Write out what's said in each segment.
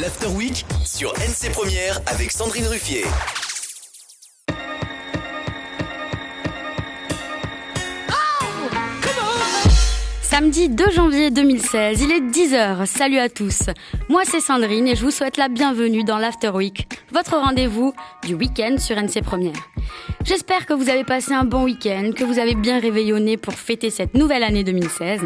l'After Week sur NC Première avec Sandrine Ruffier. Samedi 2 janvier 2016, il est 10h. Salut à tous. Moi c'est Sandrine et je vous souhaite la bienvenue dans l'After Week, votre rendez-vous du week-end sur NC Première. J'espère que vous avez passé un bon week-end, que vous avez bien réveillonné pour fêter cette nouvelle année 2016.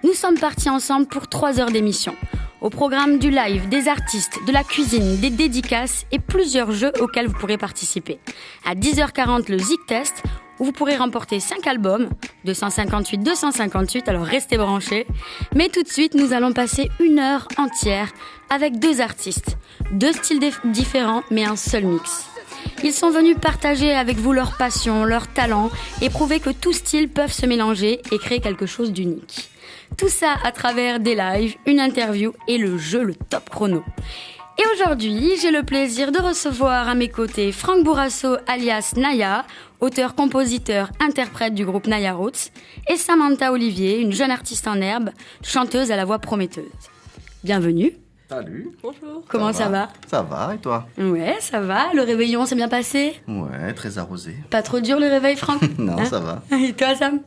Nous sommes partis ensemble pour 3 heures d'émission. Au programme du live, des artistes, de la cuisine, des dédicaces et plusieurs jeux auxquels vous pourrez participer. À 10h40, le Zik Test, où vous pourrez remporter 5 albums, 258, alors restez branchés. Mais tout de suite, nous allons passer 1 heure entière avec 2 artistes. 2 styles différents, mais un seul mix. Ils sont venus partager avec vous leur passion, leur talent et prouver que tous styles peuvent se mélanger et créer quelque chose d'unique. Tout ça à travers des lives, une interview et le jeu, le top chrono. Et aujourd'hui, j'ai le plaisir de recevoir à mes côtés Franck Bourrasso alias Naya, auteur, compositeur, interprète du groupe Naya Roots, et Samantha Olivier, une jeune artiste en herbe, chanteuse à la voix prometteuse. Bienvenue. Salut. Bonjour. Comment ça va ? Ça va, et toi ? Ouais, ça va. Le réveillon s'est bien passé ? Ouais, très arrosé. Pas trop dur le réveil, Franck ? Non, ça va. Et toi, Sam ?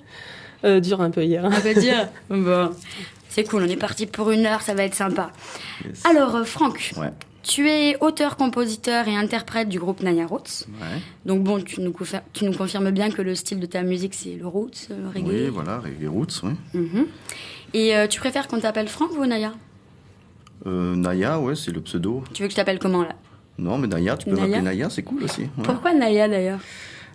Dur un peu hier. Un peu dur ? Bon, c'est cool, on est parti pour 1 heure, ça va être sympa. Yes. Alors, Franck, Ouais. tu es auteur, compositeur et interprète du groupe Naya Roots. Ouais. Donc bon, tu nous confirmes bien que le style de ta musique, c'est le roots, le reggae. Oui, voilà, reggae roots, oui. Mhm. Et tu préfères qu'on t'appelle Franck ou Naya ? Naya, ouais, c'est le pseudo. Tu veux que je t'appelle comment, là ? Non, mais Naya, tu peux Naya m'appeler Naya, c'est cool aussi. Ouais. Pourquoi Naya, d'ailleurs ?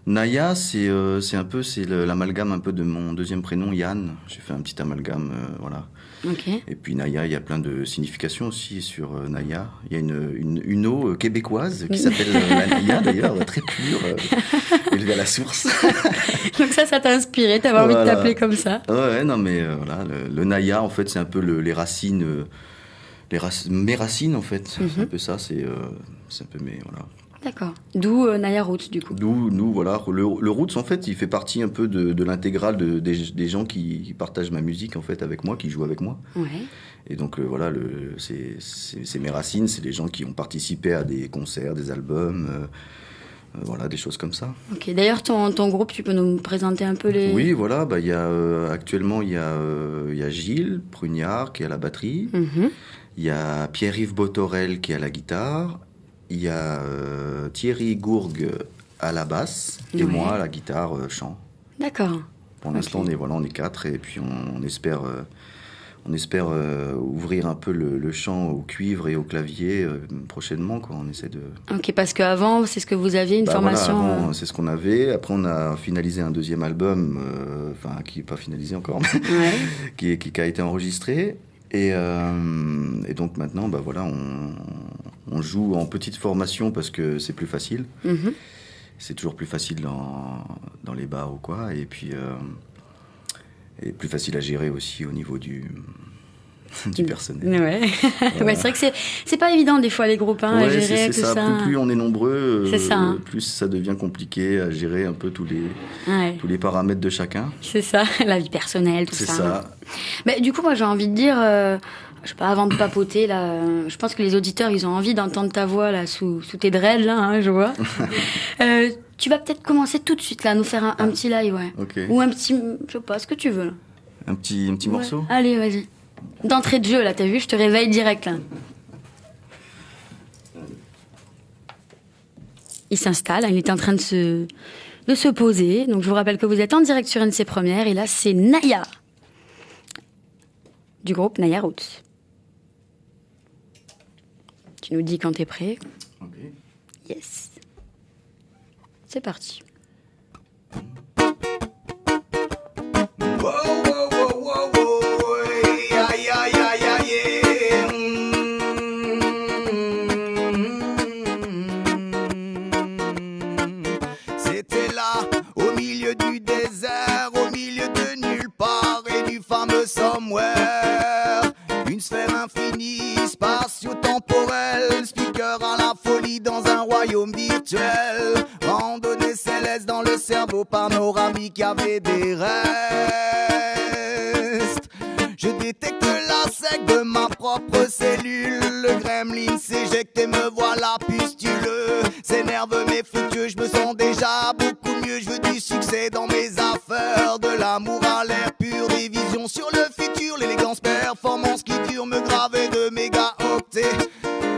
Naya, c'est l'amalgame un peu de mon deuxième prénom, Yann. J'ai fait un petit amalgame, voilà. Ok. Et puis Naya, il y a plein de significations aussi sur Naya. Il y a une eau québécoise qui s'appelle la Naya, d'ailleurs, très pure, élevée à la source. Donc ça t'a inspiré, t'avais envie de Voilà. t'appeler comme ça ? Ouais, non, mais voilà, le Naya, en fait, c'est un peu les racines, mes racines, en fait. C'est un peu ça, c'est un peu mes, voilà. D'accord. D'où Naya Roots, du coup. Nous, voilà, le Roots, en fait, il fait partie un peu de l'intégrale des gens qui partagent ma musique, en fait, avec moi, qui jouent avec moi. Ouais. Et donc, voilà, c'est mes racines, c'est les gens qui ont participé à des concerts, des albums, voilà, des choses comme ça. Ok. D'ailleurs, ton groupe, tu peux nous présenter un peu les... Oui, voilà, bah, actuellement, il y a Gilles Prugnard qui est à la batterie. Mhm. Il y a Pierre-Yves Botorel qui est à la guitare. Il y a Thierry Gourgue à la basse et Ouais. moi à la guitare, chant. D'accord. Pour l'instant, Ok. on est 4 et puis on espère ouvrir un peu le chant au cuivre et au clavier prochainement, quoi. On essaie de... Ok, parce qu'avant, c'est ce que vous aviez, une formation... Voilà, avant, c'est ce qu'on avait. Après, on a finalisé un deuxième album, qui n'est pas finalisé encore, mais Ouais. qui a été enregistré. Et donc maintenant, bah voilà, on joue en petite formation parce que c'est plus facile. Mhm. C'est toujours plus facile dans les bars ou quoi. Et puis, et plus facile à gérer aussi au niveau du personnel. Ouais. Ouais, c'est vrai que c'est pas évident des fois les groupes à Ouais, gérer c'est tout ça. Plus on est nombreux, C'est ça, hein. plus ça devient compliqué à gérer un peu tous Ouais. les paramètres de chacun. C'est ça, la vie personnelle, tout C'est ça. ça. Mais du coup, moi, j'ai envie de dire, je sais pas, avant de papoter là, je pense que les auditeurs, ils ont envie d'entendre ta voix là sous tes dreads là, hein, je vois. Tu vas peut-être commencer tout de suite là, à nous faire un petit live, ouais. Ok. Ou un petit, je sais pas, ce que tu veux. Là. Un petit Ouais. morceau. Allez, vas-y. D'entrée de jeu là, t'as vu, je te réveille direct là. Il s'installe, il est en train de se poser. Donc je vous rappelle que vous êtes en direct sur NC Première et là c'est Naya du groupe Naya Roots. Tu nous dis quand t'es prêt. Ok. Yes. C'est parti. Whoa, whoa, whoa, whoa, whoa, yeah, yeah, yeah, yeah, yeah. C'était là, au milieu du désert, au milieu de nulle part et du fameux somewhere. Une sphère infinie, spatio-temporelle, speaker à la folie dans un royaume virtuel. Randonnée céleste dans le cerveau panoramique, y avait des restes. Je détecte la sec de ma propre cellule. Le gremlin s'éjecte et me voilà pustuleux. S'énerve mes fluctueux, je me sens déjà beaucoup mieux. Je veux du succès dans mes affaires, de l'amour à l'air pur, des visions sur le futur, l'élégance performance qui dure, me graver de mégaoctets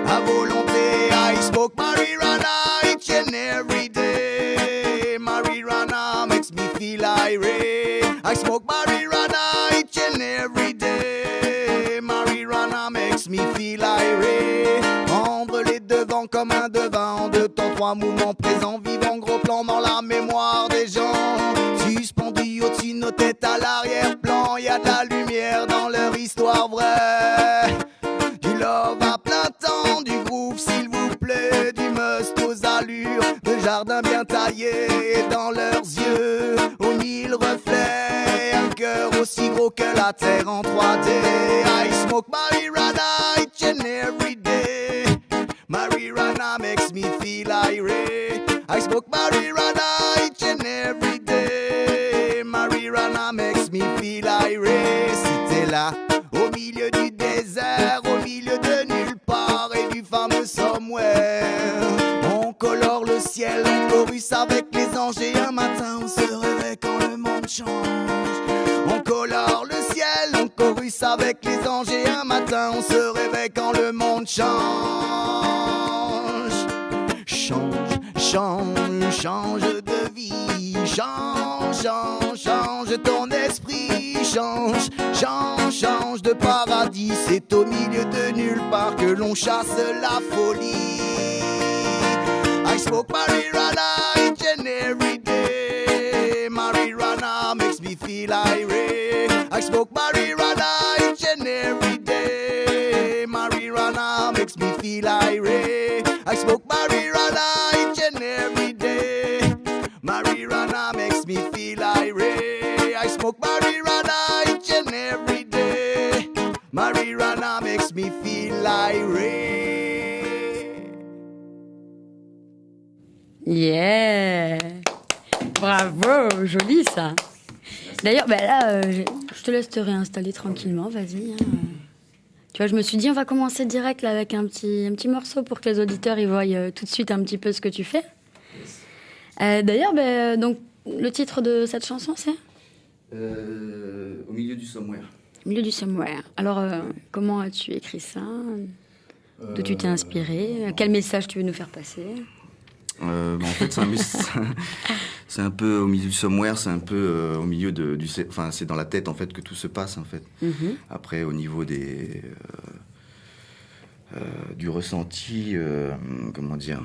à volonté. I smoke marijuana each and every day. Marijuana makes me feel irate. I smoke marijuana each and every day. Marijuana makes me feel irate. Prendre les devants comme un devin, en 2 temps 3 mouvements présents, vivant gros plan dans la mémoire des gens. Suspendu au-dessus de nos têtes à l'arrière-plan, y a de la lumière dans leur histoire vraie. Du love à plein temps, du groove s'il vous plaît, du must aux allures de jardin bien taillé. Et dans leurs yeux, au mille reflets, un cœur aussi gros que la terre en 3D. I smoke marijuana each and every day. Marijuana makes me feel irate. I smoke marijuana each and every day. Marijuana makes me feel irate. Si t'es là, au milieu du désert, au milieu de nulle part et du fameux somewhere, on colore le ciel, on chorus avec les anges et un matin on se réveille quand le monde change. On colore le ciel, on chorus avec les anges et un matin on se réveille quand le monde change. Change, change, change de vie, change, change, change ton esprit, change, change, change de paradis. C'est au milieu de nulle part que l'on chasse la folie. I smoke marijuana each and every day. Marijuana makes me feel irate. I smoke marijuana each and every day. Marijuana makes me feel irate. I smoke marijuana each and every day. Marijuana makes me feel irate. I smoke marijuana each and every day. Marijuana makes me feel irate. Yeah! Bravo! Joli ça! D'ailleurs, ben là, je te laisse te réinstaller tranquillement, vas-y. Hein. Tu vois, je me suis dit, on va commencer direct là, avec un petit morceau pour que les auditeurs ils voient tout de suite un petit peu ce que tu fais. D'ailleurs, donc, le titre de cette chanson, c'est Au milieu du somewhere. Au milieu du somewhere. Alors, comment as-tu écrit ça? D'où tu t'es inspiré? Quel message tu veux nous faire passer? En fait, c'est un peu au milieu du somewhere, c'est un peu au milieu enfin, c'est dans la tête en fait que tout se passe en fait. Mm-hmm. Après, au niveau du ressenti, comment dire.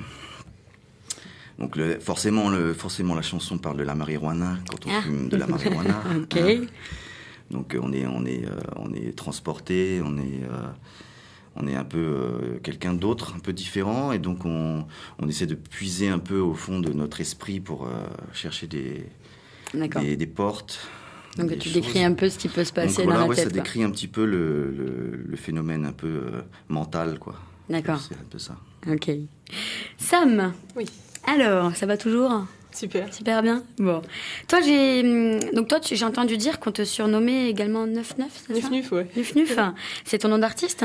Donc forcément la chanson parle de la marijuana quand on fume de la marijuana. Ok. Hein. Donc on est transporté, on est un peu quelqu'un d'autre, un peu différent, et donc on essaie de puiser un peu au fond de notre esprit pour chercher des portes. Donc des tu choses. décris un peu ce qui peut se passer donc, dans la ouais, tête. Ça décrit un petit peu le phénomène un peu mental, quoi. D'accord. C'est un peu ça. Ok. Sam. Oui. Alors, ça va toujours? Super. Super bien. Bon. Toi, j'ai entendu dire qu'on te surnommait également Neuf-Neuf, c'est ça? Nuf-Nuf, ouais. Nuf-Nuf. C'est ton nom d'artiste?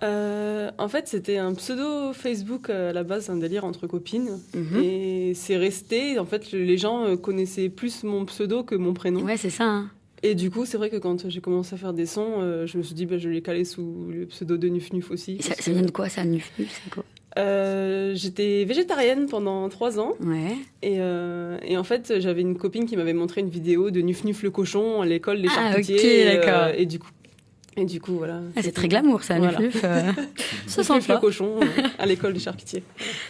En fait, c'était un pseudo Facebook à la base, un délire entre copines. Mhm. Et c'est resté. En fait, les gens connaissaient plus mon pseudo que mon prénom. Ouais, c'est ça. Hein. Et du coup, c'est vrai que quand j'ai commencé à faire des sons, je me suis dit, je vais les caler sous le pseudo de Nuf-Nuf aussi. Ça vient de quoi, ça, Nuf-Nuf? C'est quoi? J'étais végétarienne pendant 3 ans. Ouais. Et en fait, j'avais une copine qui m'avait montré une vidéo de Nuf-Nuf le cochon à l'école des Ah, charcutiers. ok, d'accord. Et du coup, voilà. Ah, c'est très glamour, ça, Voilà. Nuf-Nuf. Ça sent Nuf-Nuf le pas. cochon à l'école des charcutiers.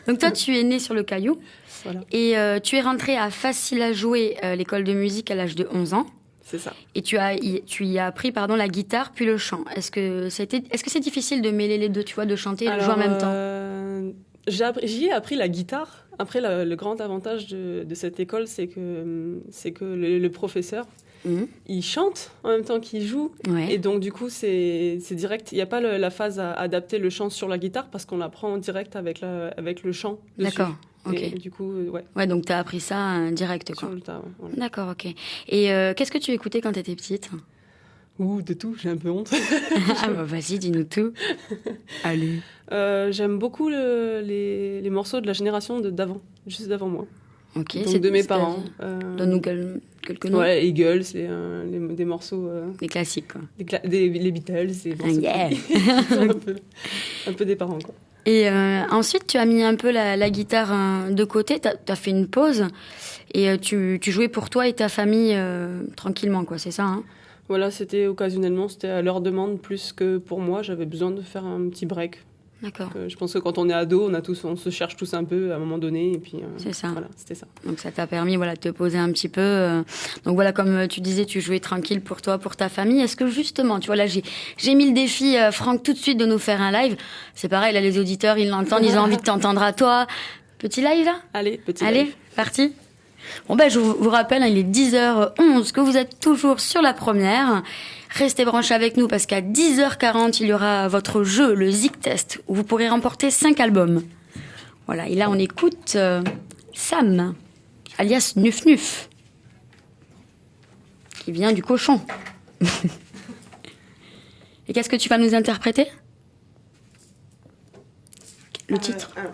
Donc toi, tu es né sur le Caillou Voilà, et tu es rentré à Facile à jouer, l'école de musique à l'âge de 11 ans. c'est ça. Et tu y as appris la guitare puis le chant. Est-ce que c'est difficile de mêler les deux, tu vois, de chanter et de jouer en même temps? J'y ai appris la guitare. Après, le grand avantage de cette école, c'est que le professeur, Mhm. il chante en même temps qu'il joue. Ouais. Et donc, du coup, c'est direct. Il n'y a pas la phase à adapter le chant sur la guitare parce qu'on l'apprend en direct avec le chant dessus. D'accord, ok. Et du coup, ouais, Ouais, donc t'as appris ça direct, quoi. sur le tas. Ouais, voilà. D'accord, ok. Et qu'est-ce que tu écoutais quand t'étais petite? Ou de tout, j'ai un peu honte. Ah bah vas-y, dis-nous tout. Allez. J'aime beaucoup les morceaux de la génération d'avant, juste d'avant moi. Ok, Donc de mes c'est-à-dire parents. Donne-nous quelques noms. Ouais, Eagles, des morceaux... Des classiques, quoi. les Beatles. Ah, yeah. un peu des parents, quoi. Et ensuite, tu as mis un peu la guitare de côté, t'as fait une pause, et tu jouais pour toi et ta famille tranquillement, quoi, c'est ça, hein? Voilà, c'était occasionnellement, c'était à leur demande plus que pour moi. J'avais besoin de faire un petit break. D'accord. Je pense que quand on est ado, on se cherche tous un peu à un moment donné. Et puis, c'est ça. Voilà, c'était ça. Donc ça t'a permis de te poser un petit peu. Donc voilà, comme tu disais, tu jouais tranquille pour toi, pour ta famille. Est-ce que justement, tu vois, là, j'ai mis le défi, Franck, tout de suite de nous faire un live. C'est pareil, là, les auditeurs, ils l'entendent, ils ont envie de t'entendre à toi. Petit live, là ? Allez, petit Allez, live. parti. Bon je vous rappelle, il est 10h11 que vous êtes toujours sur la première. Restez branchés avec nous parce qu'à 10h40, il y aura votre jeu, le Zik Test, où vous pourrez remporter 5 albums. Voilà, et là on écoute Sam, alias Nuf Nuf, qui vient du cochon. Et qu'est-ce que tu vas nous interpréter ? Le titre ? Alors,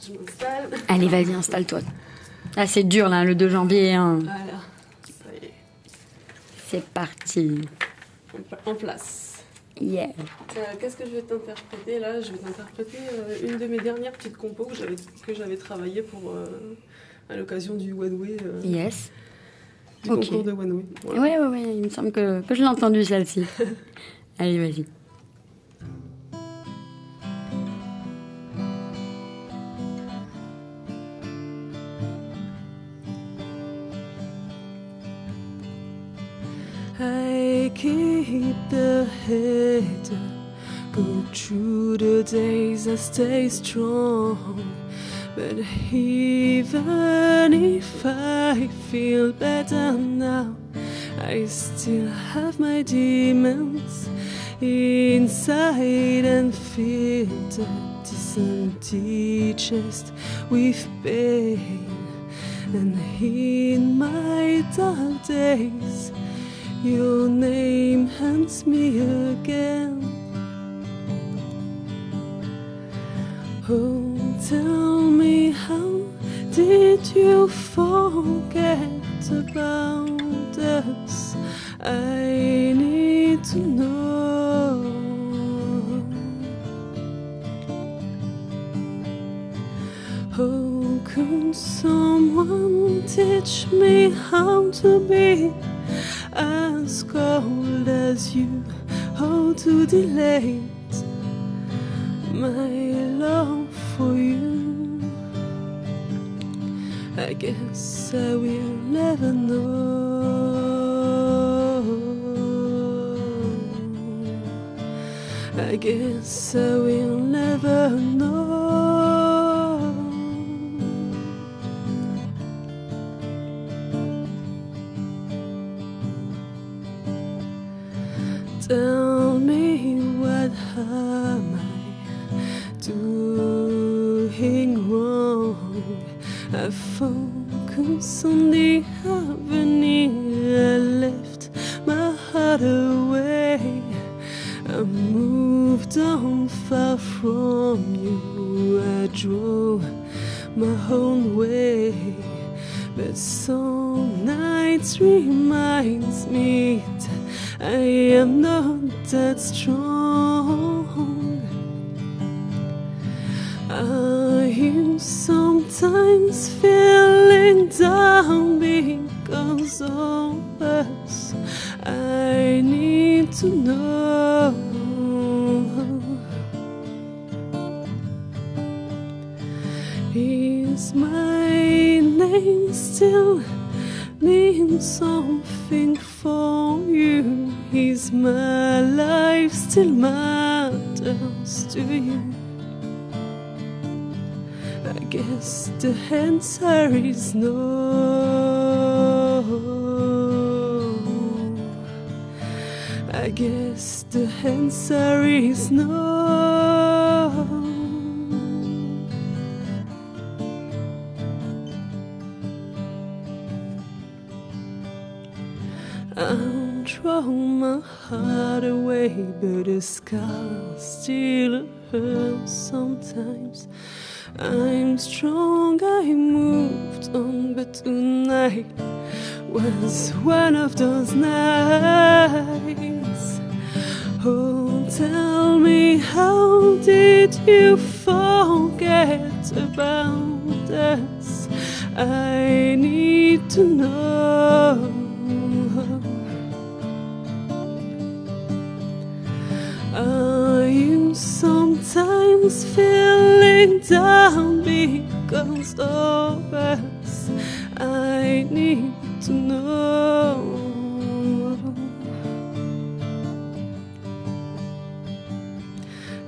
je m'installe. Allez, vas-y, installe-toi. Ah, c'est dur, là, le 2 janvier. Hein. Voilà, ça y est. C'est parti. En place. Yeah. Qu'est-ce que je vais t'interpréter là ? Je vais t'interpréter une de mes dernières petites compos que j'avais travaillé à l'occasion du One Way, Yes. du Ok. concours de One Way. Voilà. Ouais, il me semble que je l'ai entendu, celle-ci. Allez, vas-y. I keep the head up, go through the days, I stay strong. But even if I feel better now, I still have my demons inside and feel the empty chest with pain. And in my dark days, your name haunts me again. Oh, tell me, how did you forget about us? I need to know. Oh, could someone teach me how to be as cold as you? How to delay my love for you? I guess I will never know. I guess I will never know. Tell me, what am I doing wrong? I focus on the avenue, I left my heart away. I moved on far from you, I drove my own way. But some nights reminds me that I am not that strong. Are you sometimes feeling down because of us? I need to know. Is my name still mean something for you? Is my life still matters to you? I guess the answer is no. I guess the answer is no. I'm throw my heart away, but the scar still hurts sometimes. I'm strong, I moved on, but tonight was one of those nights. Oh, tell me, how did you forget about us? I need to know. Are you sometimes feeling down because of us? I need to know.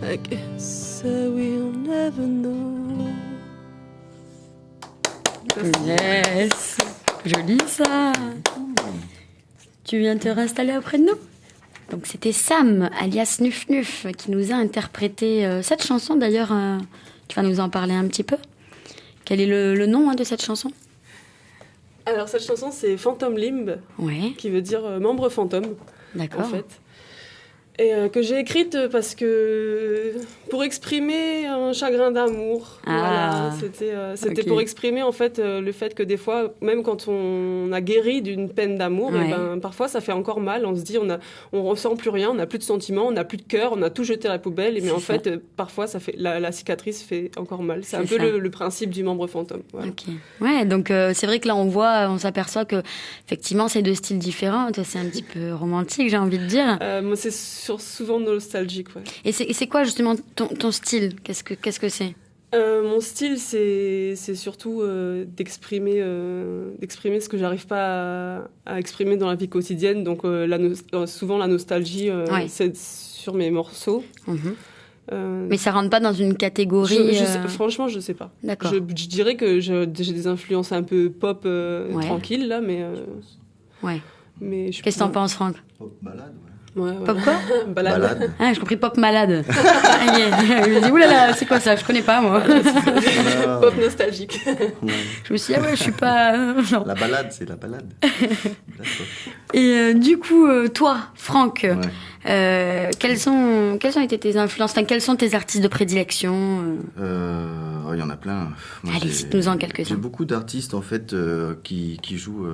I guess I will never know. Yes, joli ça. Tu viens te réinstaller auprès de nous? Donc c'était Sam, alias Nuf Nuf, qui nous a interprété cette chanson. D'ailleurs, tu vas nous en parler un petit peu. Quel est le nom de cette chanson? Alors cette chanson c'est Phantom Limb, Ouais, qui veut dire membre fantôme en d'accord. fait. Et que j'ai écrite parce que pour exprimer un chagrin d'amour. Ah, Voilà, c'était ok. pour exprimer en fait le fait que des fois, même quand on a guéri d'une peine d'amour, Ouais. et ben parfois ça fait encore mal. On se dit on ressent plus rien, on n'a plus de sentiments, on n'a plus de cœur, on a tout jeté à la poubelle. Mais C'est en ça. fait, parfois ça fait la cicatrice fait encore mal. C'est un C'est peu ça. le principe du membre fantôme. Voilà. Ok. Ouais, donc c'est vrai que là on s'aperçoit que effectivement c'est deux styles différents. Toi, c'est un petit peu romantique, j'ai envie de dire. Moi, c'est souvent nostalgique. Ouais. Et c'est quoi justement ton style? Qu'est-ce que c'est? Mon style, c'est surtout d'exprimer ce que j'arrive pas à exprimer dans la vie quotidienne. Donc, souvent, la nostalgie, Ouais. c'est sur mes morceaux. Mhm. Euh, Mais ça rentre pas dans une catégorie. franchement, je sais pas. D'accord. Je dirais que j'ai des influences un peu pop Ouais. tranquilles, là, mais Ouais. je Qu'est-ce que t'en penses, Franck? Pop balade, ouais. Ouais, Pop quoi? Balade. Balade. Ah, j'ai compris pop malade. Ah, yeah. Je me dis, oulala, c'est quoi ça? Je connais pas, moi. Pop nostalgique. Ouais. Je me suis dit, ah ouais, je suis pas. Non. La balade, c'est la balade. D'accord. Et du coup, toi, Franck, Ouais. quelles ont été tes influences? Enfin, quels sont tes artistes de prédilection? Il y en a plein. Moi, Allez, cite-nous-en quelques-uns. J'ai beaucoup d'artistes en fait qui jouent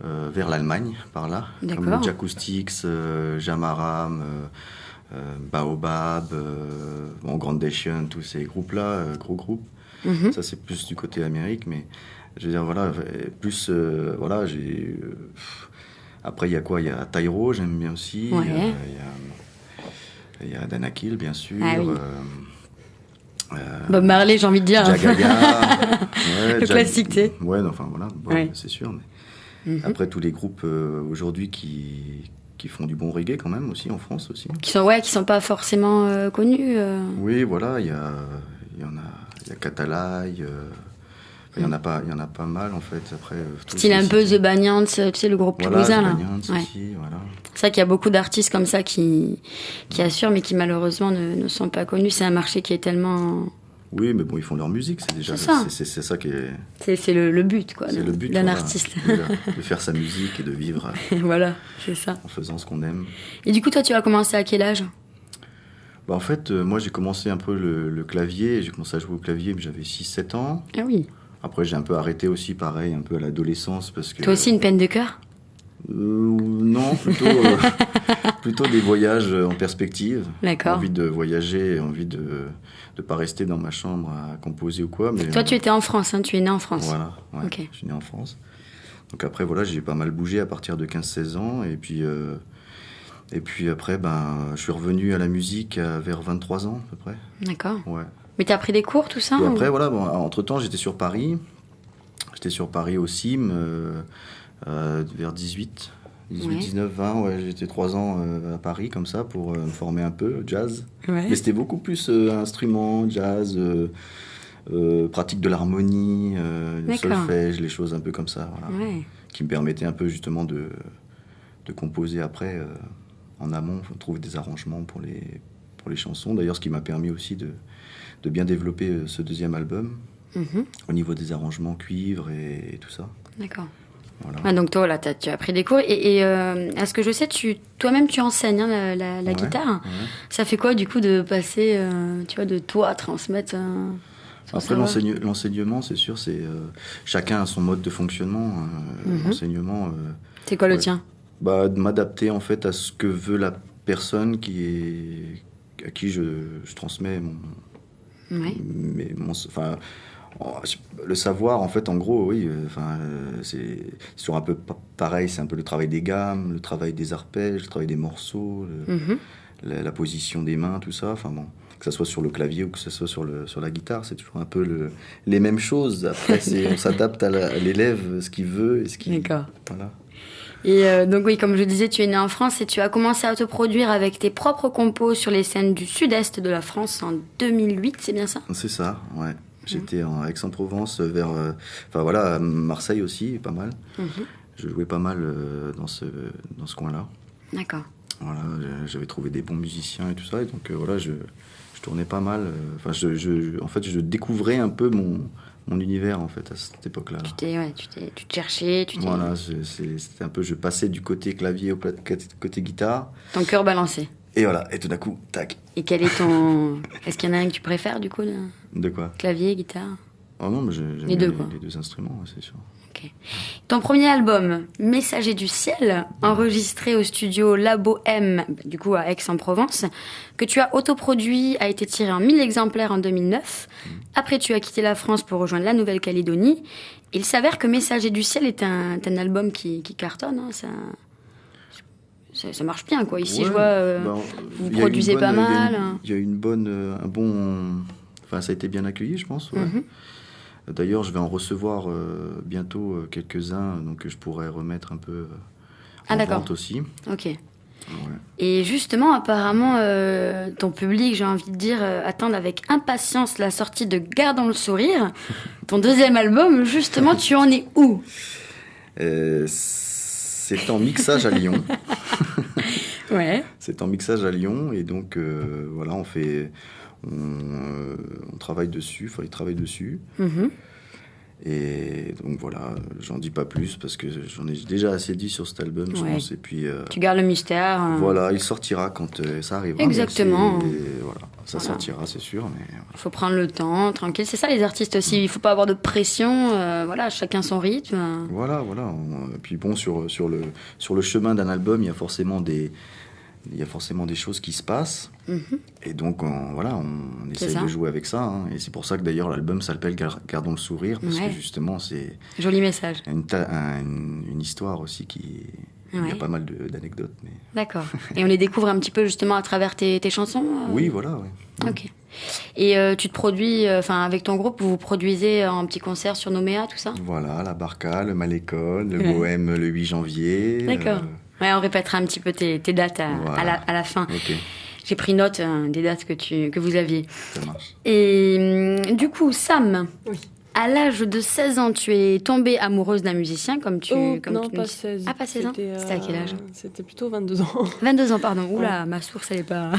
vers l'Allemagne par là, D'accord. comme Jacoustics, Jamaram, Baobab, Grandation, tous ces groupes-là, gros groupes. Mhm. Ça c'est plus du côté Amérique, mais je veux dire voilà, plus voilà j'ai. Après il y a quoi? Il y a Tyro, j'aime bien aussi. Ouais. Il y a Danakil, bien sûr. Ah oui. Bob Marley, j'ai envie de dire. Jagaya. Ouais, Le classique, tu sais. Ouais, non, enfin voilà, bon, Ouais. c'est sûr. Mais Mhm. après, tous les groupes aujourd'hui qui font du bon reggae quand même aussi en France aussi. Qui sont pas forcément connus. Oui, voilà, il y a Catalaï. Il y en a pas mal en fait. Après, Style un peu The Banyans, tu sais, le groupe voilà, toulousain, The là. Banyans Ouais. aussi, voilà. C'est vrai qu'il y a beaucoup d'artistes comme ça qui assurent, mais qui malheureusement ne sont pas connus. C'est un marché qui est tellement. Oui, mais bon, ils font leur musique, c'est déjà C'est ça. c'est ça qui est C'est le but, quoi, c'est le but d'un voilà, artiste. de faire sa musique et de vivre Voilà, c'est ça. en faisant ce qu'on aime. Et du coup, toi, tu as commencé à quel âge? Bah, en fait, moi j'ai commencé un peu le clavier, j'ai commencé à jouer au clavier, mais j'avais 6-7 ans. Ah oui. Après, j'ai un peu arrêté aussi, pareil, un peu à l'adolescence, parce que... Toi aussi, une peine de cœur? Non, plutôt des voyages en perspective. D'accord. Envie de voyager, envie de pas rester dans ma chambre à composer ou quoi. Mais Toi, tu étais en France, hein, tu es né en France. Voilà, ouais, Ok. je suis né en France. Donc après, voilà, j'ai pas mal bougé à partir de 15-16 ans, et puis après, je suis revenu à la musique vers 23 ans, à peu près. D'accord. Ouais. Mais t'as pris des cours, tout ça? Et ou- après, voilà, entre-temps, j'étais sur Paris. J'étais sur Paris au CIM, vers 18, Ouais. 19, 20. Ouais, j'étais 3 ans à Paris, comme ça, pour me former un peu, jazz. Ouais. Mais c'était beaucoup plus instrument, jazz, pratique de l'harmonie, le D'accord. solfège, les choses un peu comme ça, voilà, Ouais. qui me permettaient un peu, justement, de composer après, en amont, trouver des arrangements pour les chansons. D'ailleurs, ce qui m'a permis aussi de bien développer ce deuxième album Mhm. au niveau des arrangements cuivre et tout ça. D'accord. Voilà. Ah, donc toi, là, tu as pris des cours. Et à ce que je sais, toi-même, tu enseignes hein, la Ouais, guitare. ouais. Ça fait quoi, du coup, de passer, tu vois, de toi à transmettre son Après, savoir l'enseignement, c'est sûr, chacun a son mode de fonctionnement. L'enseignement, C'est quoi le ouais. tien? Bah, de m'adapter en fait à ce que veut la personne à qui je transmets Ouais. enfin, le savoir en fait, en gros, oui, c'est sur un peu pareil, c'est un peu le travail des gammes, le travail des arpèges, le travail des morceaux, Mhm. la position des mains, tout ça. Enfin bon, que ça soit sur le clavier ou que ça soit sur la guitare, c'est toujours un peu les mêmes choses. Après, on s'adapte à l'élève, ce qu'il veut et ce qu'il. D'accord. Voilà. Et donc oui, comme je disais, tu es né en France et tu as commencé à te produire avec tes propres compos sur les scènes du sud-est de la France en 2008, c'est bien ça? C'est ça, ouais. J'étais en Aix-en-Provence, enfin voilà, à Marseille aussi, pas mal. Mhm. Je jouais pas mal dans ce coin-là. D'accord. Voilà, j'avais trouvé des bons musiciens et tout ça, et donc voilà, je tournais pas mal. Enfin, en fait, je découvrais un peu mon univers en fait à cette époque-là. Tu te cherchais, Voilà, c'était un peu, je passais du côté clavier au côté guitare, ton cœur balancé. et voilà, et tout d'un coup, tac. Et quel est est-ce qu'il y en a un que tu préfères du coup, De quoi? clavier, guitare? Oh non, mais j'aime Les bien deux, quoi. les deux instruments, ouais, c'est sûr. Ok. Ton premier album, Messager du ciel, enregistré au studio Labo M, du coup à Aix-en-Provence, que tu as autoproduit, a été tiré en 1000 exemplaires en 2009. Après, tu as quitté la France pour rejoindre la Nouvelle-Calédonie. Il s'avère que Messager du ciel est un album qui cartonne. Hein, ça marche bien, quoi. Ici, Ouais, je vois, bah, vous il y a produisez une bonne- pas mal. Il y a une bonne, un bon, enfin ça a été bien accueilli, je pense. Ouais. Mhm. D'ailleurs, je vais en recevoir bientôt quelques-uns, donc je pourrais remettre un peu Ah, en d'accord. vente aussi. Ok. Ouais. Et justement, apparemment, ton public, j'ai envie de dire, attend avec impatience la sortie de Gardons le sourire. Ton deuxième album, justement, tu en es où? C'est en mixage à Lyon. Ouais. C'est en mixage à Lyon, et donc voilà, on travaille dessus, enfin, il travaille dessus. Mhm. Et donc voilà, j'en dis pas plus parce que j'en ai déjà assez dit sur cet album, je Ouais. pense. Et puis Tu gardes le mystère. voilà, il sortira quand ça arrivera. Exactement. Voilà, ça Voilà. sortira, c'est sûr. Mais Il faut prendre le temps, tranquille. C'est ça, les artistes aussi. Il faut pas avoir de pression. Voilà, chacun son rythme. voilà. Et puis bon, sur le chemin d'un album, il y a forcément des choses qui se passent. Mhm. Et donc, on essaye ça. de jouer avec ça. Hein. Et c'est pour ça que d'ailleurs, l'album s'appelle Gardons le sourire, parce Ouais. que justement, c'est Joli message. une histoire aussi il y Ouais. a pas mal d'anecdotes. Mais... D'accord. Et on les découvre un petit peu justement à travers tes chansons. Oui, voilà. Ouais. Ok. Et tu te produis, avec ton groupe, vous vous produisez en petits concerts sur Nouméa, tout ça? Voilà, la Barca, le Malécole, le Ouais. Bohème le 8 janvier. D'accord. Ouais, on répétera un petit peu tes dates Voilà. à la fin. Ok, J'ai pris note des dates que vous aviez. ça marche. Et du coup, Sam, Oui. à l'âge de 16 ans, tu es tombée amoureuse d'un musicien, comme tu Non, nous pas dis. 16. Ah, pas 16 ans? C'était à quel âge? C'était plutôt 22 ans. 22 ans, pardon. Oula, ma source, elle est pas...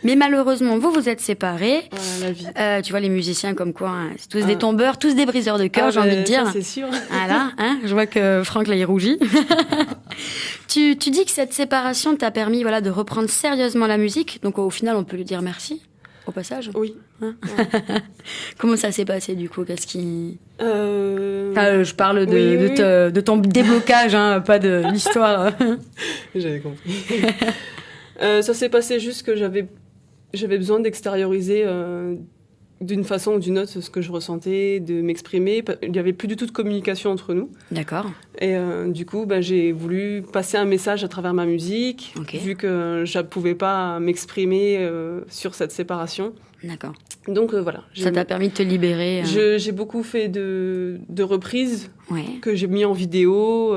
Mais malheureusement, vous êtes séparés. Voilà, la vie. Tu vois, les musiciens comme quoi, hein, c'est tous des tombeurs, tous des briseurs de cœur, Ah, j'ai envie de dire. ça, c'est sûr. Voilà, hein, je vois que Franck là il rougit. Tu dis que cette séparation t'a permis voilà, de reprendre sérieusement la musique, donc au final on peut lui dire merci, au passage. Oui. Comment ça s'est passé du coup? Qu'est-ce qui... je parle Oui, oui. de ton déblocage, hein, pas de l'histoire. J'avais compris. Ça s'est passé juste que j'avais besoin d'extérioriser d'une façon ou d'une autre ce que je ressentais, de m'exprimer. Il n'y avait plus du tout de communication entre nous. D'accord. Et du coup, j'ai voulu passer un message à travers ma musique, Ok. vu que je ne pouvais pas m'exprimer sur cette séparation. D'accord. Donc voilà. Ça t'a permis de te libérer. J'ai beaucoup fait de reprises Ouais. que j'ai mis en vidéo,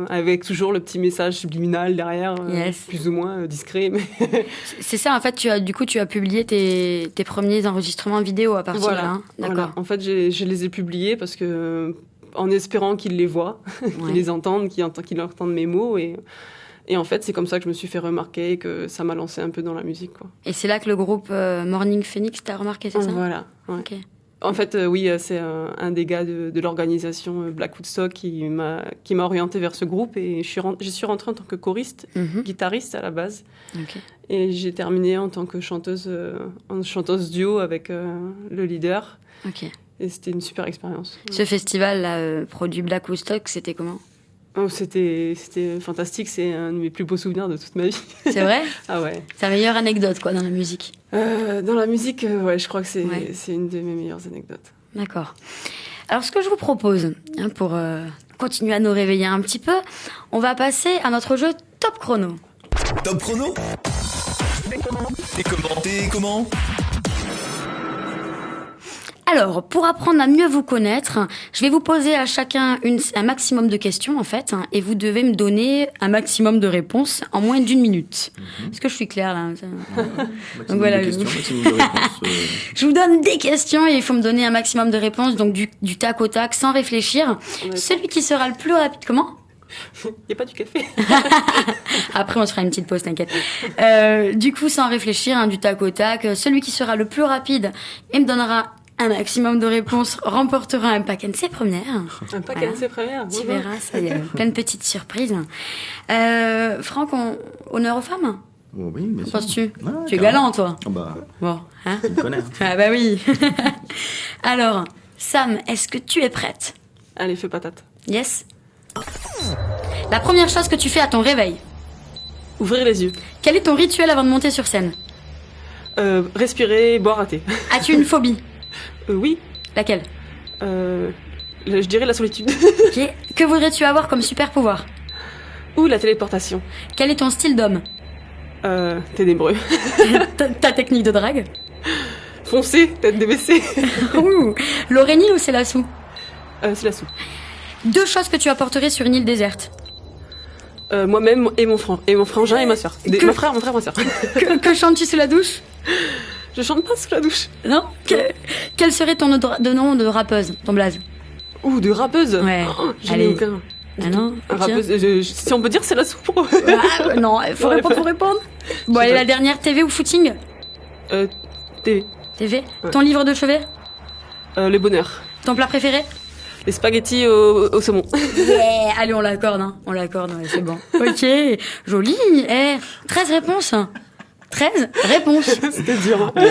avec toujours le petit message subliminal derrière, Yes. plus ou moins discret. Mais C'est ça, en fait, tu as publié tes premiers enregistrements vidéo à partir de là. Hein. D'accord. Voilà. En fait, je les ai publiés parce que, en espérant qu'ils les voient, qu'ils Ouais. les entendent, qu'ils entendent mes mots. Et en fait, c'est comme ça que je me suis fait remarquer et que ça m'a lancé un peu dans la musique, quoi. Et c'est là que le groupe Morning Phoenix t'a remarqué, c'est ça? Voilà. Ouais. Ok. En fait, oui, c'est un des gars de l'organisation Black Woodstock qui m'a orienté vers ce groupe et j'y suis rentrée en tant que choriste, guitariste à la base. Ok. Et j'ai terminé en tant que chanteuse duo avec le leader. Ok. Et c'était une super expérience. Ce festival là, produit Black Woodstock, c'était comment? Oh, c'était fantastique, c'est un de mes plus beaux souvenirs de toute ma vie. C'est vrai? Ah ouais. C'est la meilleure anecdote quoi dans la musique. Dans la musique, ouais, je crois que Ouais. c'est une de mes meilleures anecdotes. D'accord. Alors ce que je vous propose, pour continuer à nous réveiller un petit peu, on va passer à notre jeu Top Chrono. Top chrono. T'es comment? Alors, pour apprendre à mieux vous connaître, je vais vous poser à chacun un maximum de questions, en fait, et vous devez me donner un maximum de réponses en moins d'1 minute. Est-ce que je suis claire, là? Maximum voilà, de questions, maximum de réponses. Je vous donne des questions et il faut me donner un maximum de réponses, donc du tac au tac, sans réfléchir. Ouais. Celui qui sera le plus rapide... Comment? Il n'y a pas du café. Après, on se fera une petite pause, t'inquiète. Du coup, sans réfléchir, du tac au tac, celui qui sera le plus rapide et me donnera un maximum de réponses remportera un pack NC première. Un pack Voilà. NC première. Tu verras, ça y est, plein de petites surprises. Franck, honneur aux femmes? Oh, oui, bien sûr. Penses-tu? Ouais, Tu es carrément. galant, toi. Ah bah, Bon, hein? tu me connais. Hein. Ah bah oui. Alors, Sam, est-ce que tu es prête? Allez, fais patate. Yes. La première chose que tu fais à ton réveil. Ouvrir les yeux. Quel est ton rituel avant de monter sur scène? Respirer, boire un thé. As-tu une phobie? Oui. Laquelle? Je dirais la solitude. Ok. Que voudrais-tu avoir comme super pouvoir? Ou la téléportation. Quel est ton style d'homme? Ténébreux. Ta technique de drague? Foncé, tête débaissée. Ouh. L'Aurélie ou c'est la sou? C'est la soupe. 2 choses que tu apporterais sur une île déserte. Moi-même et mon frangin et ma soeur. Mon frère, ma soeur. Que chantes-tu sous la douche? Je chante pas sous la douche. Non? Quel serait ton nom de rappeuse, ton blaze? Ouh, de rappeuse. Ouais. Oh, j'en ai Allez. aucun. Ah non? Rappeuse, si on peut dire, c'est la soupe. Ah, non, faut répondre. Bon, allez, la dernière, TV ou footing? TV. TV. Ouais. Ton livre de chevet? Le bonheur. Ton plat préféré? Les spaghettis au saumon. Yeah. Allez, on l'accorde, hein. On l'accorde, ouais, c'est bon. Ok, joli. 13 réponses. 13 réponses. C'était dur. Hein.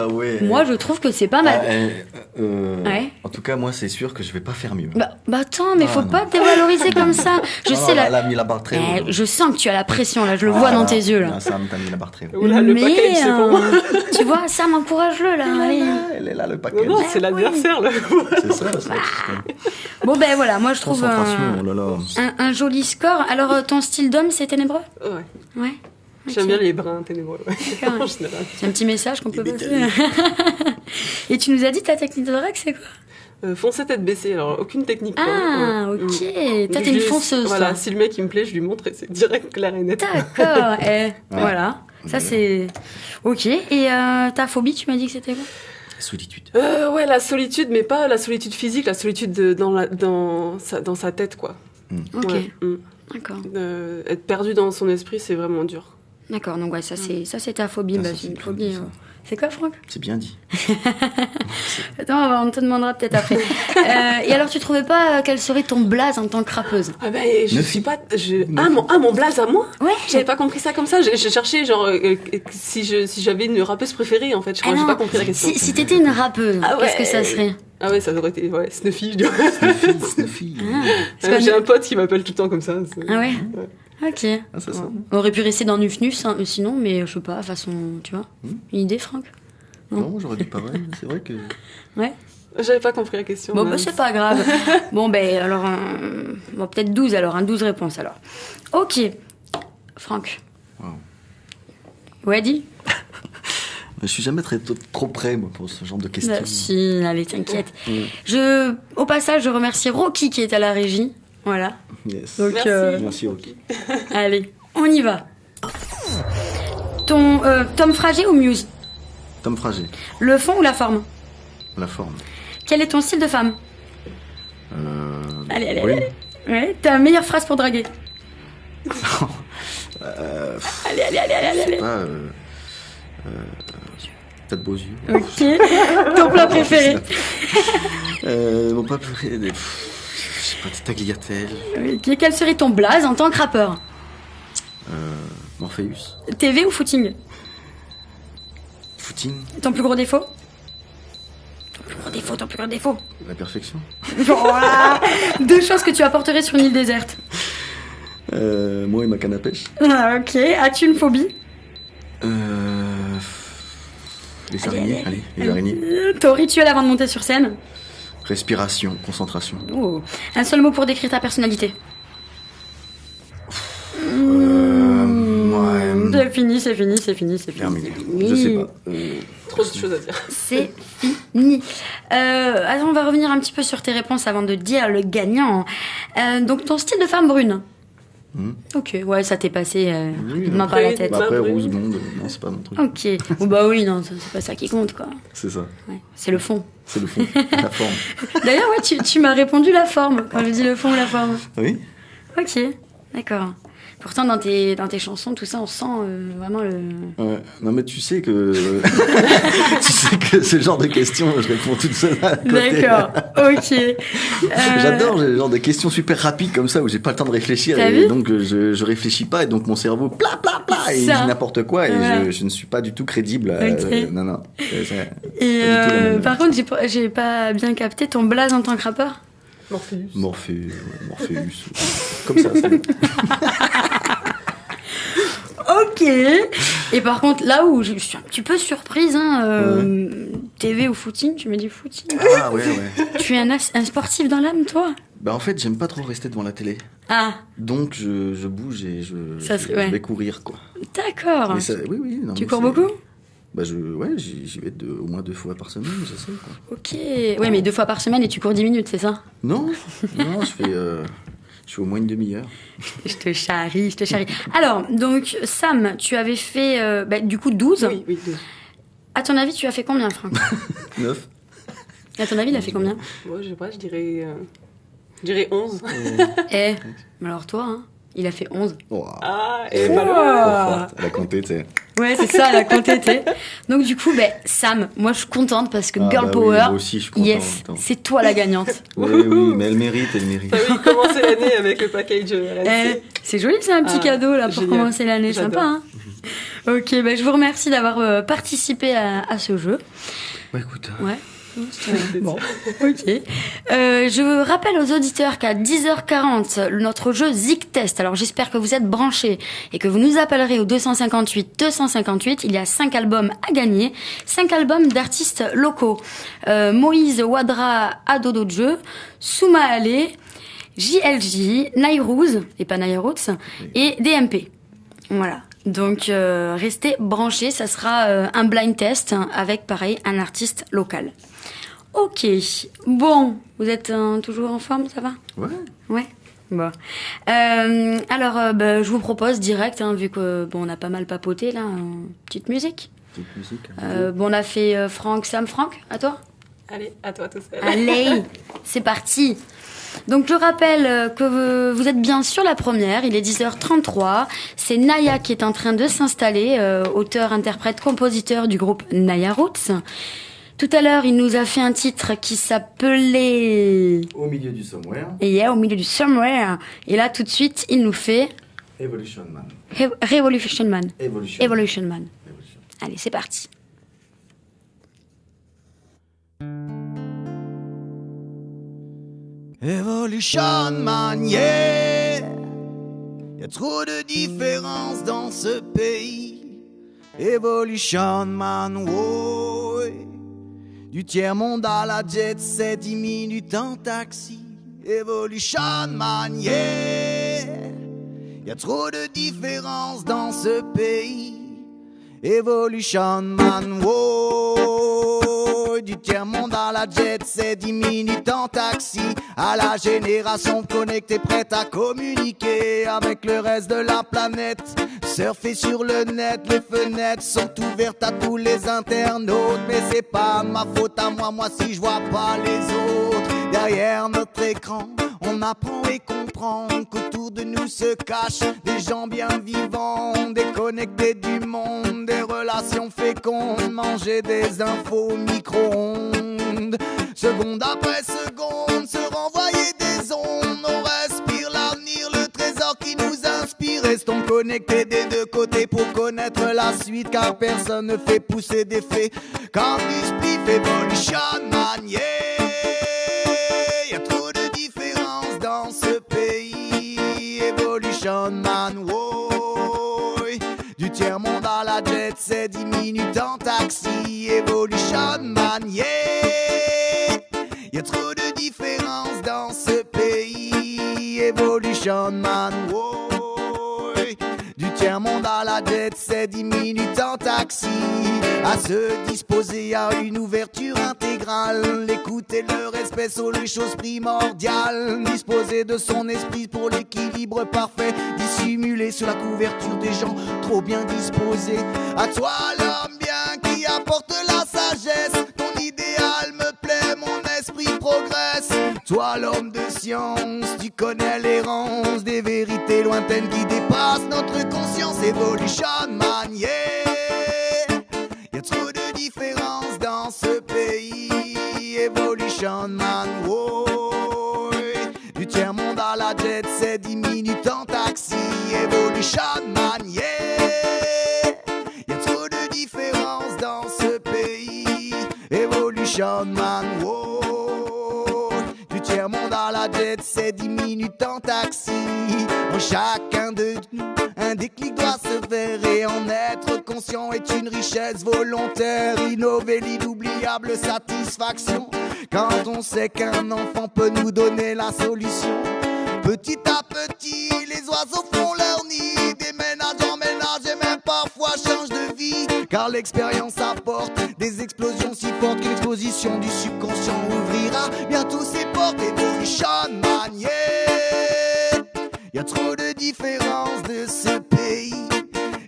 Oh, ouais. Moi, je trouve que c'est pas mal. Ouais. En tout cas, moi, c'est sûr que je vais pas faire mieux. Bah attends, mais Ah, faut non. pas te dévaloriser comme ça. Je sais, là. là. Elle a mis la barre très haut. Je sens que tu as la pression, là. Je le vois dans tes yeux, là. Sam, t'as mis la barre très haut. Oula, le package, c'est pour moi. Tu vois, Sam, encourage-le, là. Allez. Elle est là, le paquet. Non, c'est l'adversaire, là. C'est ça, c'est ça. Bon, ben voilà, moi, je trouve Concentration, oh là là. un joli score. Alors, ton style d'homme, c'est ténébreux? Ouais. Ouais. J'aime bien les brins ténébreux. Ouais. D'accord. En général. C'est un petit message qu'on peut passer. Et tu nous as dit ta technique de drague, c'est quoi? Foncer tête baissée, alors aucune technique. quoi. Ah, Ouais. ok. Mm. Toi, t'es une fonceuse, Voilà, toi. si le mec il me plaît, je lui montre et c'est direct clair et net. D'accord. Voilà. Ça, c'est... Ok. Et ta phobie, tu m'as dit que c'était quoi? Solitude. Ouais, la solitude, mais pas la solitude physique, la solitude dans sa tête, quoi. Ok. Ouais. Mm. D'accord. Être perdu dans son esprit, c'est vraiment dur. D'accord. Donc, ouais, ça, c'est ta phobie. Ça, Bah, ça, c'est c'est une une phobie. phobie, ça. C'est quoi, Franck? C'est bien dit. Attends, on te demandera peut-être après. Et alors, tu trouvais pas quel serait ton blaze en tant que rappeuse? Ah ben, je Ne suis suis- pas... mon blaze à moi. Ouais. J'avais pas compris ça comme ça. J'ai cherché, genre, si j'avais une rappeuse préférée, en fait. Je crois que j'ai non. pas compris la question. Si t'étais une rappeuse, Ah ouais. qu'est-ce que ça serait? Ah ouais, ça aurait été... Ouais, Snuffy, je dirais. Snuffy. C'est pas J'ai nu- un pote qui m'appelle tout le temps comme ça. Ah ouais? Ok. Ah, c'est ça. On aurait pu rester dans Nuf Nuf sinon, mais je sais pas, façon, tu vois. Une idée, Franck? Non, j'aurais dit pareil. C'est vrai que. Ouais. J'avais pas compris la question. Bon, mais- bah, c'est pas grave. Bon, ben, alors, bon, peut-être 12 alors, 12 réponses alors. Ok. Franck. Wow. Ouais, dis. Je suis jamais trop prêt, moi, pour ce genre de questions. Bah, si, allez, t'inquiète. Au passage, je remercie Rocky qui est à la régie. Voilà. Yes. Donc, Merci. Merci, Rocky. allez, on y va. Tom Frager ou Muse? Tom Frager. Le fond ou la forme? La forme. Quel est ton style de femme? Allez, Ouais, ta meilleure phrase pour draguer? Allez. Pas, T'as de beaux yeux. Ok. Ton plat préféré? Mon plat préféré, je sais pas, des tagliatelles. Ok. Quel serait ton blaze en tant que rappeur? Morpheus. TV ou footing? Footing. Ton plus gros défaut? Ton plus gros défaut. La perfection. Voilà. 2 choses que tu apporterais sur une île déserte. Moi et ma canne à pêche. Ah, ok. As-tu une phobie? Les araignées, allez, les araignées. Ton rituel avant de monter sur scène? Respiration, concentration. Oh. Un seul mot pour décrire ta personnalité? Ouais. C'est fini. Terminé. Je sais pas. Trop de choses à dire. C'est fini. Attends, on va revenir un petit peu sur tes réponses avant de dire le gagnant. Donc, ton style de femme brune. Ok, ouais, ça t'est passé rapidement par la tête. Bah après, brune. rose, blonde, non, c'est pas mon truc. Ok. Bon, bah oui, non, c'est pas ça qui compte, quoi. C'est ça. Ouais, c'est le fond. C'est le fond, la forme. D'ailleurs, ouais, tu m'as répondu la forme quand je dis le fond ou la forme. Oui. Ok, d'accord. Pourtant, dans tes chansons, tout ça, on sent vraiment le... Ouais. Non mais tu sais que ce genre de questions, je réponds toute seule à côté. D'accord, ok. J'adore ce genre de questions super rapides comme ça où j'ai pas le temps de réfléchir T'as et vu donc je réfléchis pas et donc mon cerveau pla et il Ça. dit n'importe quoi et Voilà. je ne suis pas du tout crédible. Ok. Non. Et Pas du tout la même. par contre, j'ai pas bien capté ton blaze en tant que rappeur. Morpheus. Morpheus. Comme ça. C'est... Ok. Et par contre, là où je suis un petit peu surprise, TV ou footing, tu me dis footing. Ah ouais. Tu es un sportif dans l'âme, toi? Bah en fait, j'aime pas trop rester devant la télé. Ah, Donc je bouge et je ouais. vais courir quoi. d'accord. Mais ça, oui. Non, Tu mais cours c'est- beaucoup? Bah j'y vais au moins 2 fois par semaine, j'essaie quoi. Ok. Ouais, mais 2 fois par semaine et tu cours 10 minutes, c'est ça? Non, je fais au moins une demi-heure. Je te charrie. Alors, donc, Sam, tu avais fait, du coup, 12. Oui, 12. À ton avis, tu as fait combien, Franck? 9. À ton avis, il a fait combien? Moi, je sais pas, je dirais 11. Mais alors toi, il a fait 11. Oh, Ah, et Wow. malheureux. elle a compté, tu sais. Ouais, c'est ça, elle a compté, t'es. Donc du coup, Sam, moi je suis contente parce que Ah, Girl bah oui, Power, moi aussi, je suis content en yes, même temps. c'est toi la gagnante. Oui, mais elle mérite. T'as vu, commencer l'année avec le package RNC. C'est joli, c'est un petit Ah, cadeau là pour génial. commencer l'année, J'adore. sympa. Hein. Ok, je vous remercie d'avoir participé à ce jeu. Ouais, écoute. Ouais. Bon, ok. Je rappelle aux auditeurs qu'à 10h40, notre jeu Zik Test. Alors j'espère que vous êtes branchés et que vous nous appellerez au 258. Il y a 5 albums à gagner, 5 albums d'artistes locaux. Moïse Wadra à Dodo de Jeu, Souma Ale, JLJ, Nairouz, et pas Nairoots, et DMP. Voilà. Donc restez branchés, ça sera un blind test avec pareil un artiste local. Ok, bon, vous êtes toujours en forme, ça va? Ouais. Bon. Alors, je vous propose direct, vu que on a pas mal papoté là, petite musique. Petite musique. On a fait Franck, Sam, Franck, à toi? Allez, à toi tout seul. Allez, c'est parti. Donc je rappelle que vous êtes bien sur la première, il est 10h33, c'est Naya qui est en train de s'installer, auteur, interprète, compositeur du groupe Naya Roots. Tout à l'heure, il nous a fait un titre qui s'appelait... Au milieu du somewhere. Au milieu du somewhere. Et là, tout de suite, il nous fait... Evolution Man. Revolution Man. Evolution Man. Allez, c'est parti. Evolution Man, yeah. Y a trop de différences dans ce pays. Evolution Man, ouais. Du tiers-monde à la jet, c'est 10 minutes en taxi. Evolution Man, yeah. Y a trop de différences dans ce pays. Evolution Man, ouais. Du tiers-monde monde à la jet, c'est 10 minutes en taxi. À la génération connectée, prête à communiquer avec le reste de la planète. Surfer sur le net, les fenêtres sont ouvertes à tous les internautes. Mais c'est pas ma faute à moi si je vois pas les autres. Derrière notre écran, on apprend et comprend qu'autour de nous se cachent des gens bien vivants, déconnectés du monde, des relations fécondes, manger des infos au micro-ondes. Seconde après seconde, se renvoyer des ondes. On respire l'avenir, le trésor qui nous inspire. Restons connectés des deux côtés pour connaître la suite, car personne ne fait pousser des faits comme du spliff. Evolution Man, yeah. Y'a trop de différences dans ce pays. Evolution Man, woy. Du tiers-monde à la jet, c'est 10 minutes en taxi. Evolution Man, yeah. Y'a trop de différences dans ce pays. Evolution Man, woy. Du tiers-monde à la jet, c'est 10 minutes en taxi. À se disposer à une ouverture intégrale. L'écoute et le respect sont les choses primordiales. Disposer de son esprit pour l'équilibre parfait. Dissimulé sous la couverture des gens trop bien disposés. À toi l'homme bien qui apporte la sagesse. Ton idéal me plaît, mon esprit progresse. Toi l'homme de science, tu connais l'errance des vérités lointaines qui dépassent notre conscience. Evolution Man, yeah. Y'a trop de différences dans ce pays. Evolution Man, woy. Du tiers-monde à la jet, c'est 10 minutes en taxi. Evolution Man, yeah. Y'a trop de différences dans ce pays. Evolution Man, woy. Du tiers-monde à la jet, c'est 10 minutes en taxi. En chacun de nous, un déclic doit se faire et en être conscient est une richesse volontaire. Innover l'inoubliable satisfaction quand on sait qu'un enfant peut nous donner la solution. Petit à petit, les oiseaux font leur nid, déménagent en ménage et même parfois changent de vie. Car l'expérience apporte des explosions si fortes que l'exposition du subconscient ouvrira bientôt ses portes. Evolution Man, yeah. Y'a trop de différences de ce pays.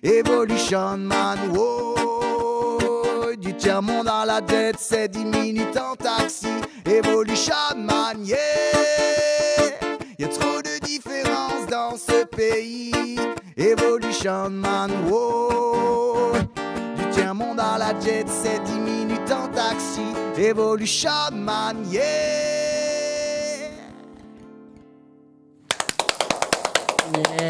Evolution Man, wow. Du tiers-monde à la jet, c'est 10 minutes en taxi. Evolution Man, yeah. Y'a trop de différences dans ce pays. Evolution Man, wow. Du tiers-monde à la jet, c'est 10 minutes en taxi. Evolution Man, yeah. Yeah.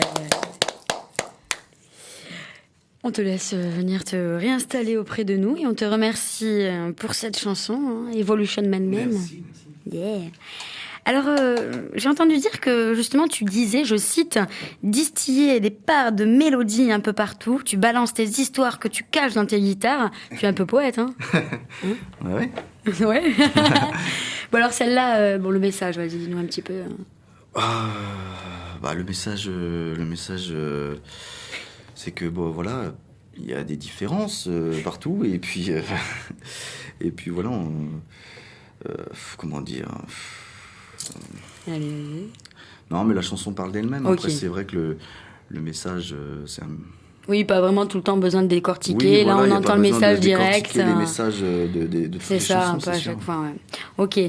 On te laisse venir te réinstaller auprès de nous et on te remercie pour cette chanson, hein, Evolution Man. Merci. Yeah. Alors, j'ai entendu dire que justement tu disais, je cite, distiller des parts de mélodie un peu partout. Tu balances tes histoires que tu caches dans tes guitares. Tu es un peu poète, hein? Ouais. Ouais. Bon alors celle-là, bon le message, vas-y, dis-nous un petit peu. Bah, le message, c'est que bon, voilà, il y a des différences partout et puis voilà, comment dire. Allez. Non, mais la chanson parle d'elle-même. Okay. Après, c'est vrai que le message, c'est un. Oui, pas vraiment tout le temps besoin de décortiquer. Oui, là, voilà, on entend le message direct. Les messages de toutes c'est les ça, chansons, un peu à c'est sûr. chaque fois. Ouais. Ok.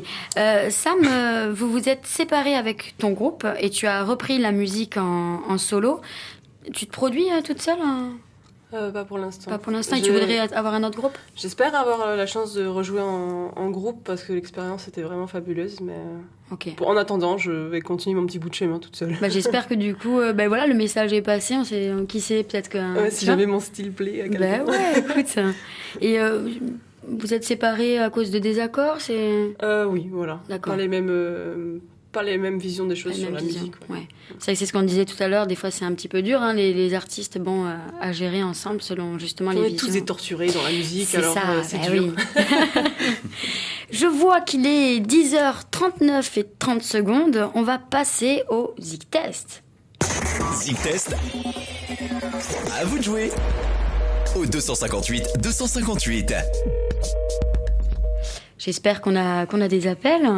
Sam, vous vous êtes séparés avec ton groupe et tu as repris la musique en solo. Tu te produis toute seule hein? Pas pour l'instant. Pas pour l'instant. Et tu voudrais avoir un autre groupe? J'espère avoir la chance de rejouer en groupe parce que l'expérience était vraiment fabuleuse. Mais Ok. en attendant, je vais continuer mon petit bout de chemin toute seule. Bah, j'espère que du coup, voilà, le message est passé. On sait, qui sait, peut-être que. Ouais, si jamais mon style plaît à quelqu'un. Bah ouais, écoute. Et vous êtes séparés à cause de désaccords, c'est. Oui, voilà. D'accord. Pas les mêmes visions des choses La sur même la vision, musique. Ouais. ouais. C'est vrai que c'est ce qu'on disait tout à l'heure. Des fois, c'est un petit peu dur, hein, les artistes, à gérer ensemble selon justement On les est visions. tous des torturés dans la musique, C'est alors ça, c'est bah dur. oui. Je vois qu'il est 10h39 et 30 secondes. On va passer au Zik Test. Zik Test. À vous de jouer. Au 258 258. J'espère qu'on a des appels.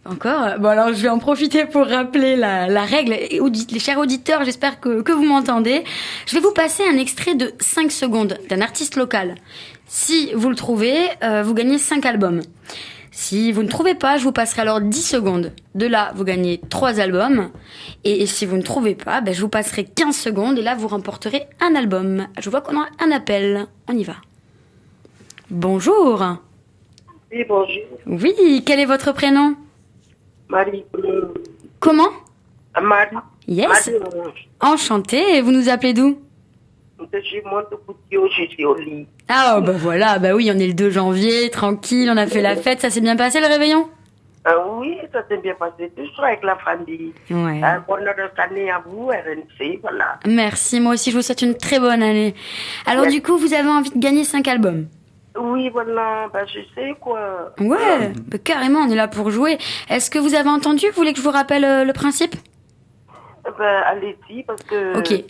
Encore. Bon, alors je vais en profiter pour rappeler la règle. Les chers auditeurs, j'espère que vous m'entendez. Je vais vous passer un extrait de 5 secondes d'un artiste local. Si vous le trouvez, vous gagnez 5 albums. Si vous ne trouvez pas, je vous passerai alors 10 secondes. De là, vous gagnez 3 albums. Et si vous ne trouvez pas, je vous passerai 15 secondes. Et là, vous remporterez un album. Je vois qu'on a un appel. On y va. Bonjour. Oui, bonjour. Oui, quel est votre prénom? Marie. Comment? Marie. Yes. Marie. Enchantée. Et vous nous appelez d'où? Je suis Montecoutio, je suis au lit. Ah, voilà, oui, on est le 2 janvier, tranquille, on a fait la fête, ça s'est bien passé le réveillon? Oui, ça s'est bien passé, toujours avec la famille. Ouais. Bonne année à vous, RNC, voilà. Merci, moi aussi je vous souhaite une très bonne année. Alors du coup, vous avez envie de gagner 5 albums? Oui, voilà, je sais quoi. Ouais, carrément, on est là pour jouer. Est-ce que vous avez entendu? Vous voulez que je vous rappelle le principe? Allez-y, parce que... Ok.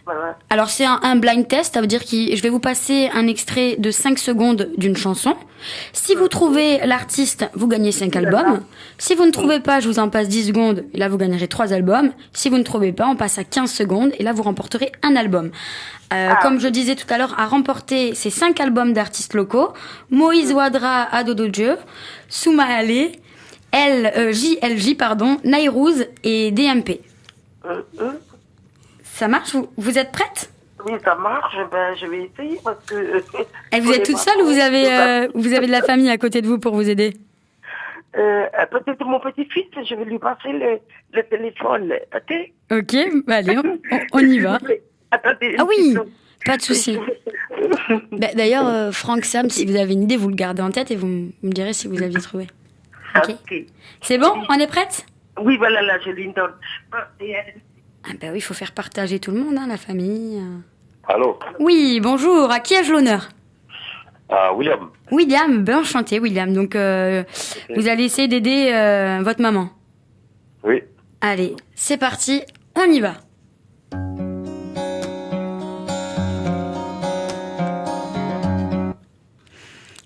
Voilà. Alors c'est un blind test, ça veut dire que je vais vous passer un extrait de 5 secondes d'une chanson. Si vous trouvez l'artiste, vous gagnez 5 albums. Si vous ne trouvez pas, je vous en passe 10 secondes, et là vous gagnerez 3 albums. Si vous ne trouvez pas, on passe à 15 secondes, et là vous remporterez un album. Comme je disais tout à l'heure, à remporter ces 5 albums d'artistes locaux: Moïse Ouadra à Dodo Dieu, Souma Ale, JLJ, Nairouz et DMP. Ça marche? Vous êtes prête? Oui, ça marche, je vais essayer parce que... Et vous êtes toute seule ou vous avez de la famille à côté de vous pour vous aider? Peut-être mon petit-fils, je vais lui passer le téléphone, ok? Ok, allez, on y va. Attendez. Ah oui, pas de souci. D'ailleurs, Franck, Sam, si vous avez une idée, vous le gardez en tête et vous me direz si vous aviez trouvé. Ok. C'est bon? On est prête? Oui, voilà, là, je lui donne. Ah oui, il faut faire partager tout le monde, la famille. Allô? Oui, bonjour, à qui ai-je l'honneur? William. William, enchanté William. Donc, vous allez essayer d'aider votre maman. Oui. Allez, c'est parti, on y va.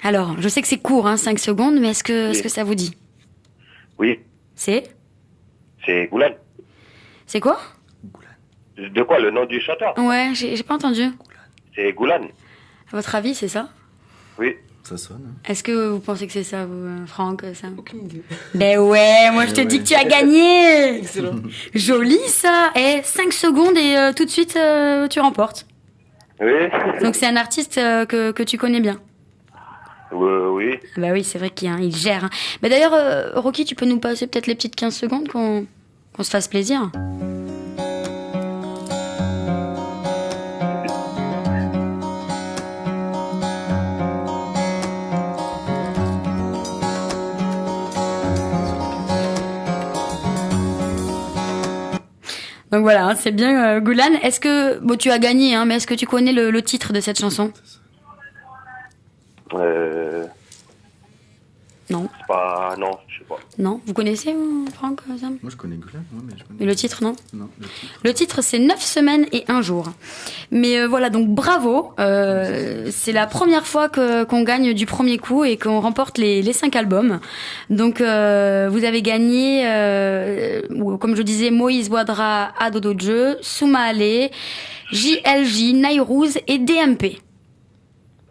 Alors, je sais que c'est court, 5 secondes, mais est-ce que ça vous dit? Oui. C'est Goulan. C'est quoi? De quoi, le nom du chanteur? Ouais, j'ai pas entendu. C'est Goulan. À votre avis, c'est ça? Oui. Ça sonne. Est-ce que vous pensez que c'est ça, vous, Franck, ça? Aucune idée. Ben ouais, moi je te dis que tu as gagné. Excellent. Joli ça. 5 secondes et tout de suite tu remportes. Oui. Donc c'est un artiste que tu connais bien. Oui. Bah oui, c'est vrai qu'il gère. Mais d'ailleurs, Rocky, tu peux nous passer peut-être les petites 15 secondes qu'on se fasse plaisir. Donc voilà, c'est bien, Goulan. Est-ce que tu as gagné, mais est-ce que tu connais le titre de cette chanson? Non. Non, je sais pas. Non, vous connaissez, vous, Franck, Sam? Moi, je connais Goulan, mais je connais... Mais le titre, non? Non, Le titre, c'est 9 semaines et 1 jour. Mais voilà, donc bravo. C'est la première fois qu'on gagne du premier coup et qu'on remporte les 5 albums. Donc, vous avez gagné, comme je disais, Moïse Ouadra à Dodo Dieu, Souma Ale, JLJ, Nairouz et DMP.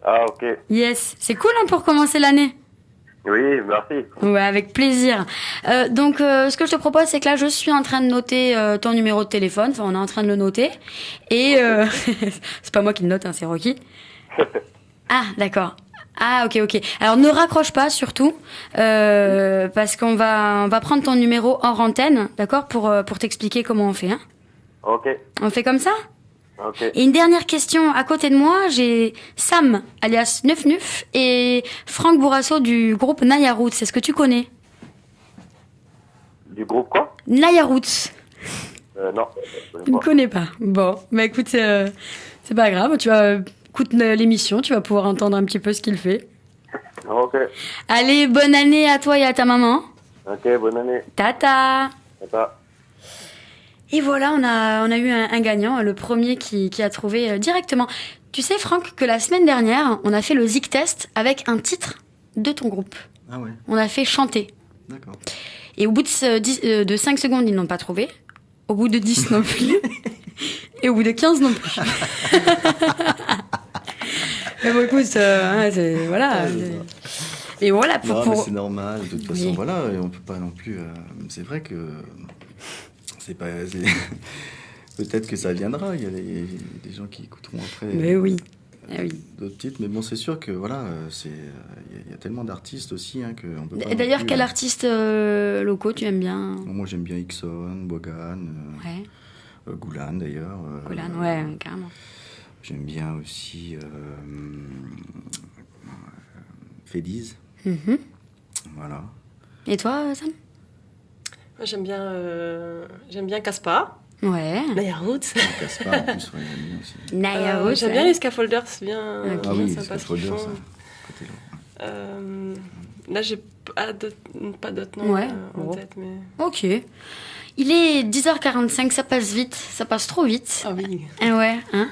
Ah, ok. Yes, c'est cool pour commencer l'année. Oui, merci. Ouais, avec plaisir. Donc, ce que je te propose, c'est que là, je suis en train de noter ton numéro de téléphone. Enfin, on est en train de le noter. Et c'est pas moi qui le note, c'est Rocky. Ah, d'accord. Ah, ok. Alors, ne raccroche pas, surtout, parce qu'on va prendre ton numéro hors antenne, d'accord, pour t'expliquer comment on fait. Ok. On fait comme ça? Ok. Et une dernière question, à côté de moi, j'ai Sam, alias Neuf et Franck Bourrasso du groupe Naya Roots. Est-ce que tu connais? Du groupe quoi? Naya Roots. Non. Tu ne connais pas. Bon, écoute, c'est pas grave. Écoute l'émission, tu vas pouvoir entendre un petit peu ce qu'il fait. Ok. Allez, bonne année à toi et à ta maman. Ok, bonne année. Tata. Tata. Et voilà, on a eu un gagnant, le premier qui a trouvé directement. Tu sais, Franck, que la semaine dernière, on a fait le Zik Test avec un titre de ton groupe. Ah ouais, On a fait chanter. d'accord. Et au bout de 5 secondes, ils n'ont pas trouvé. Au bout de 10 non plus. Et au bout de 15 non plus. Mais bon, écoute, voilà. Et voilà, Non, mais c'est normal, de toute façon, Oui. voilà, et on peut pas non plus... c'est vrai que c'est pas... Peut-être que ça viendra, il y a des gens qui écouteront après Mais oui. Ah oui. d'autres titres, mais bon, c'est sûr que voilà, il y a tellement d'artistes aussi hein, qu'on peut pas... Et d'ailleurs, non plus, quel artiste locaux tu aimes bien? Moi, j'aime bien Ixon, Bogan, Ouais, Goulan d'ailleurs. Golan, ouais, carrément. J'aime bien aussi Fédiz, Mhm. voilà. Et toi, Sam? Moi, j'aime bien Caspa, Ouais. Naya Roots. Caspar, en plus, ouais, j'aime bien aussi. Naya Roots, J'aime ouais. bien les scaffolders, c'est bien, Ok. Ah bien oui, sympa ce qu'ils Scaffolder, font. ça. Côté là. Là, j'ai pas d'autres noms Ouais, en bon. tête, mais... Ok. Il est 10h45, ça passe vite, ça passe trop vite. Ah oui. Ah ouais, hein.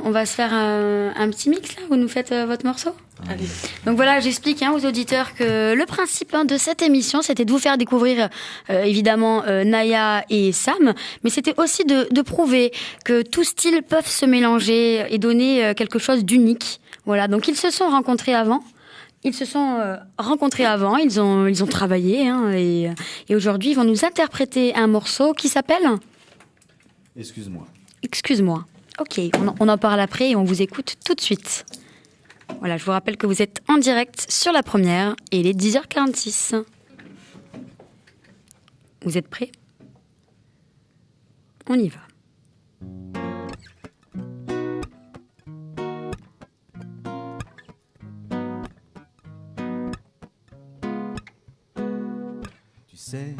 On va se faire un petit mix là, vous nous faites votre morceau. Allez. Donc voilà, j'explique aux auditeurs que le principe de cette émission, c'était de vous faire découvrir évidemment Naya et Sam, mais c'était aussi de prouver que tous styles peuvent se mélanger et donner quelque chose d'unique. Voilà, donc ils se sont rencontrés avant. Ils ont travaillé et aujourd'hui ils vont nous interpréter un morceau qui s'appelle Excuse-moi. Excuse-moi. Ok, on en parle après et on vous écoute tout de suite. Voilà, je vous rappelle que vous êtes en direct sur la première et il est 10h46. Vous êtes prêts? On y va. Tu sais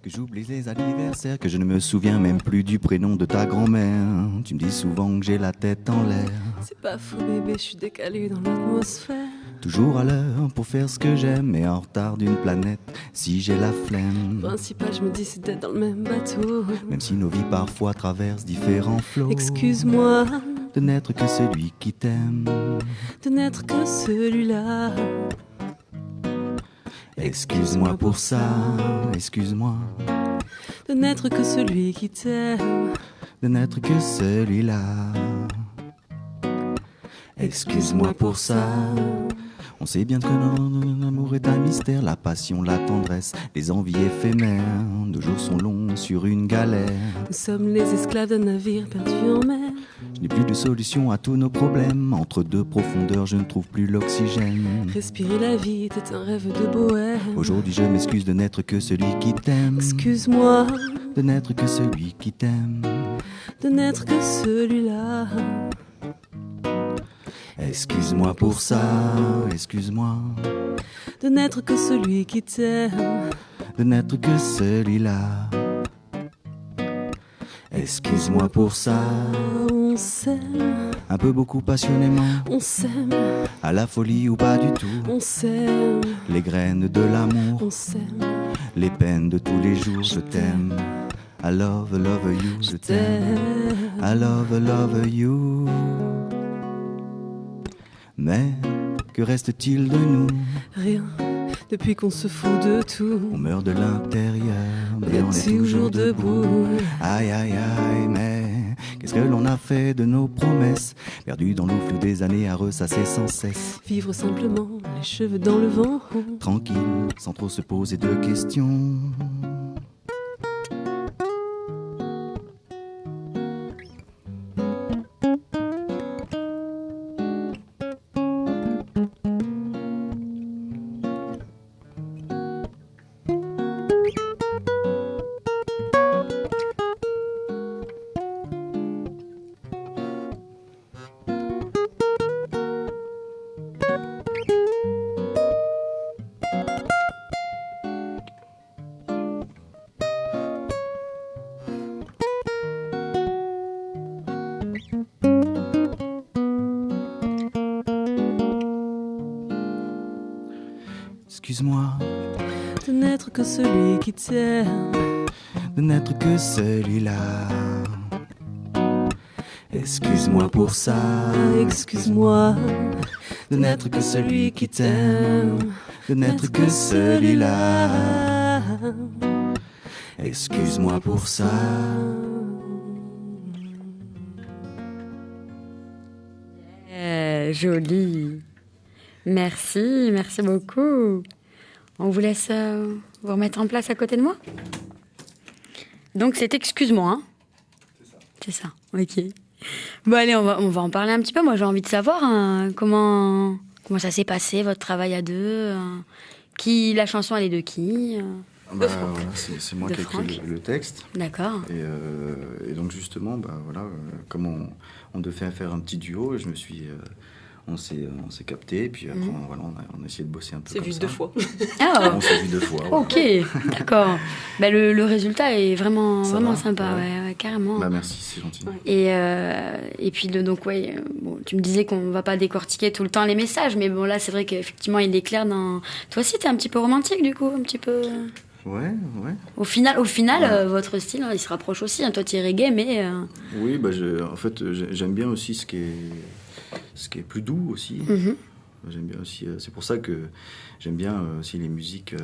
que j'oublie les anniversaires, que je ne me souviens même plus du prénom de ta grand-mère. Tu me dis souvent que j'ai la tête en l'air, C'est pas faux, bébé, je suis décalée dans l'atmosphère. toujours à l'heure pour faire ce que j'aime, mais en retard d'une planète si j'ai la flemme. Principal, je me dis, c'est d'être dans le même bateau. Même si nos vies parfois traversent différents flots, Excuse-moi de n'être que celui qui t'aime. de n'être que celui-là. Excuse-moi pour ça, excuse-moi De n'être que celui qui t'aime. de n'être que celui-là. Excuse-moi pour ça. On sait bien que notre amour est un mystère, la passion, la tendresse, les envies éphémères. Nos jours sont longs sur une galère. Nous sommes les esclaves d'un navire perdu en mer. Je n'ai plus de solution à tous nos problèmes. Entre deux profondeurs, je ne trouve plus l'oxygène. Respirer la vie était un rêve de bohème. Aujourd'hui, je m'excuse de n'être que celui qui t'aime. Excuse-moi De n'être que celui qui t'aime. de n'être que celui-là. Excuse-moi pour ça, excuse-moi De n'être que celui qui t'aime. de n'être que celui-là. Excuse-moi pour ça, On s'aime, un peu beaucoup passionnément, on s'aime, à la folie ou pas du tout. on s'aime, Les graines de l'amour, on s'aime. les peines de tous les jours, je t'aime. I love you, je t'aime. I love you. Mais que reste-t-il de nous? Rien, depuis qu'on se fout de tout. On meurt de l'intérieur, mais On on est est toujours toujours debout. debout. Aïe aïe aïe, mais qu'est-ce que l'on a fait de nos promesses? Perdues dans l'eau flou des années à ressasser sans cesse. Vivre simplement, les cheveux dans le vent. Tranquille, sans trop se poser de questions. Excuse-moi De n'être que celui qui t'aime. de n'être que celui-là. Excuse-moi pour ça, Excuse-moi de n'être que celui qui t'aime, de n'être que celui-là. Excuse-moi pour ça. Joli. Merci beaucoup. On vous laisse vous remettre en place à côté de moi. Donc c'est excuse-moi, hein. C'est ça, ok. Bon allez, on va en parler un petit peu. Moi j'ai envie de savoir comment ça s'est passé, votre travail à deux. La chanson elle est de qui Voilà, c'est moi De qui ai écrit Franck. le texte. D'accord. Et donc justement, comme on devait faire un petit duo, on s'est capté, et puis après on a essayé de bosser un peu. C'est comme vu ça. 2 fois. Ah, On s'est vu 2 fois. Voilà. ok, d'accord. Le résultat est vraiment Ça va, sympa, ouais. ouais, carrément. Merci, c'est gentil. Ouais. Et puis donc tu me disais qu'on va pas décortiquer tout le temps les messages, mais bon là c'est vrai qu'effectivement il est clair dans. Toi aussi t'es un petit peu romantique du coup, un petit peu. Ouais. Au final, Ouais. votre style il se rapproche aussi. Hein. Toi tu es reggae, mais. Oui, en fait j'aime bien aussi ce qui est plus doux aussi. Mhm. J'aime bien aussi. C'est pour ça que j'aime bien aussi les musiques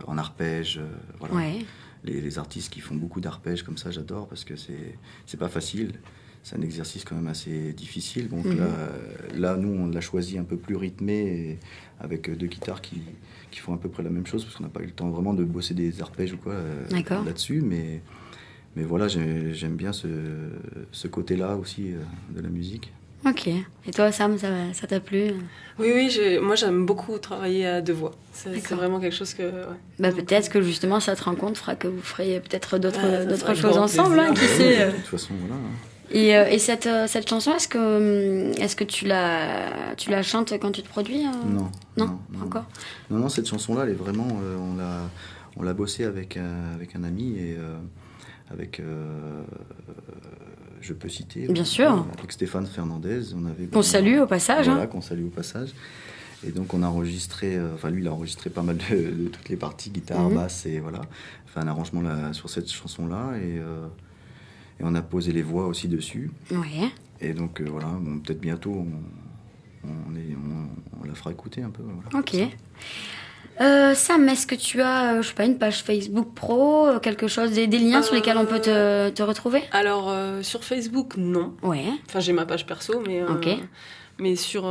en arpège. Voilà. Ouais. Les artistes qui font beaucoup d'arpèges comme ça, j'adore parce que c'est pas facile. C'est un exercice quand même assez difficile. Donc là, nous, on l'a choisi un peu plus rythmé, et avec 2 guitares qui font à peu près la même chose, parce qu'on n'a pas eu le temps vraiment de bosser des arpèges ou quoi là-dessus. Mais voilà, j'aime bien ce côté-là aussi de la musique. Ok. Et toi Sam, ça t'a plu? Oui, moi j'aime beaucoup travailler à 2 voix. C'est D'accord. vraiment quelque chose que... Ouais. Peut-être que justement cette rencontre fera que vous ferez peut-être d'autres Ça sera choses grand ensemble, hein, plaisir. qui sait. De toute façon, voilà. Et cette chanson, est-ce que tu la chantes quand tu te produis Non. Non, pas encore. Non, cette chanson-là, elle est vraiment... on l'a bossée avec un ami, et avec... je peux citer... Bien sûr. Avec Stéphane Fernandez. Qu'on salue au passage. Voilà, Hein. qu'on salue au passage. Et donc on a enregistré... lui, il a enregistré pas mal de toutes les parties, guitare, basse, et voilà. Fait un arrangement sur cette chanson-là, et on a posé les voix aussi dessus. Ouais. Et donc peut-être bientôt on la fera écouter un peu. Voilà. Ok. Sam, est-ce que tu as, je sais pas, une page Facebook pro, quelque chose, des liens sur lesquels on peut te retrouver? Alors, sur Facebook, non. Ouais. Enfin, j'ai ma page perso, mais... Ok. Mais sur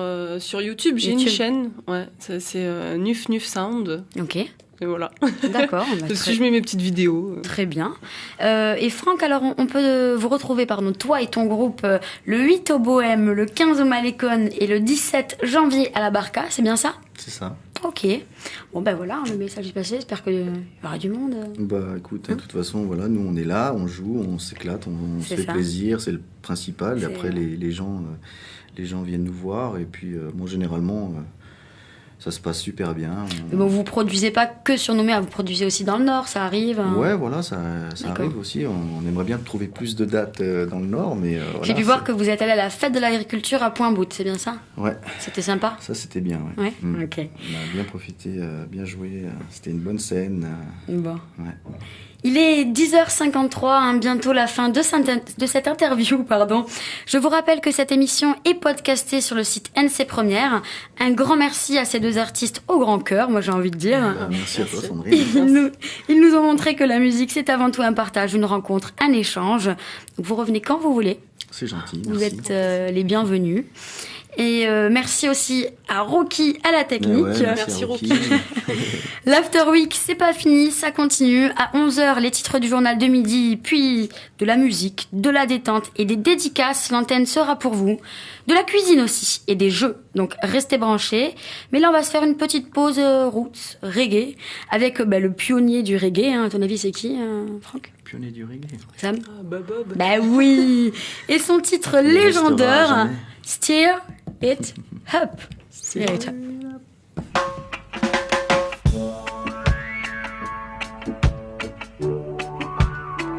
YouTube, j'ai une chaîne. Ouais, c'est Nuf Sound. Ok. Et voilà. D'accord. Dessus, je mets mes petites vidéos. Très bien. Et Franck, alors on peut vous retrouver, toi et ton groupe, le 8 au Bohème, le 15 au Malécon et le 17 janvier à la Barca, c'est bien ça? C'est ça. Ok. Bon voilà, le message est passé, j'espère qu'il y aura du monde. Écoute, de toute façon, voilà, nous on est là, on joue, on s'éclate, on se C'est fait ça. plaisir, c'est le principal. C'est- Après, les gens viennent nous voir, et puis généralement, ça se passe super bien. Mais bon, vous produisez pas que sur Nouméa, vous produisez aussi dans le Nord, ça arrive. Hein. Ouais, voilà, ça D'accord. arrive aussi. On aimerait bien trouver plus de dates dans le Nord, mais J'ai pu voir que vous êtes allé à la fête de l'agriculture à Pointe-Bout, c'est bien ça? Ouais, C'était sympa? ça c'était bien. Ouais. Ouais. Ok. On a bien profité, bien joué. C'était une bonne scène. Bon. Ouais. Il est 10h53, bientôt la fin de cette interview, pardon. Je vous rappelle que cette émission est podcastée sur le site NC Première. Un grand merci à ces 2 artistes au grand cœur, moi j'ai envie de dire. Merci à toi, Sandrine. Ils nous ont montré que la musique c'est avant tout un partage, une rencontre, un échange. Donc vous revenez quand vous voulez. C'est gentil. Vous Merci. êtes les bienvenus. Et merci aussi à Rocky à la technique. Ouais, Merci, à Rocky. L'After Week, c'est pas fini, ça continue. À 11h, les titres du journal de midi, puis de la musique, de la détente et des dédicaces. L'antenne sera pour vous. De la cuisine aussi et des jeux. Donc restez branchés. Mais là, on va se faire une petite pause roots, reggae, avec le pionnier du reggae. Hein. À ton avis, c'est qui, Franck? Pionnier du reggae. Sam? Ah, Bob. Bah oui. Et son titre Il restera légendaire, jamais. Steer It Up. Steer It Up.